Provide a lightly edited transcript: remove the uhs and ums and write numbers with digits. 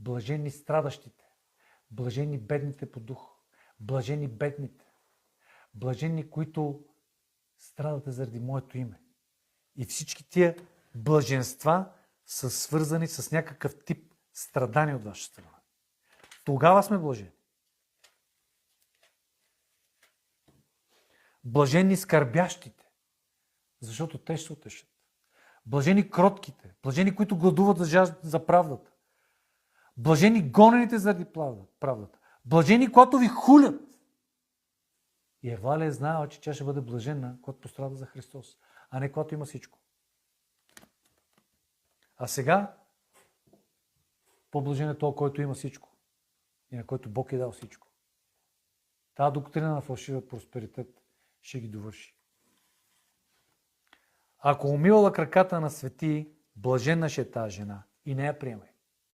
Блажени страдащите. Блажени бедните по дух. Блажени бедните. Блажени, които страдате заради моето име. И всички тия блаженства са свързани с някакъв тип страдание от ваша страна. Тогава сме блажени. Блажени скърбящите, защото те ще се утешат. Блажени кротките, блажени, които гладуват за правдата. Блажени гонените заради правдата. Блажени, когато ви хулят. И Евалия е знаела, че тя ще бъде блажена, когато пострада за Христос, а не когато има всичко. А сега по-блажен е той, който има всичко и на който Бог е дал всичко. Тази доктрина на фалшивият просперитет ще ги довърши. Ако умивала краката на свети, блаженна ще е тази жена и не я приемай.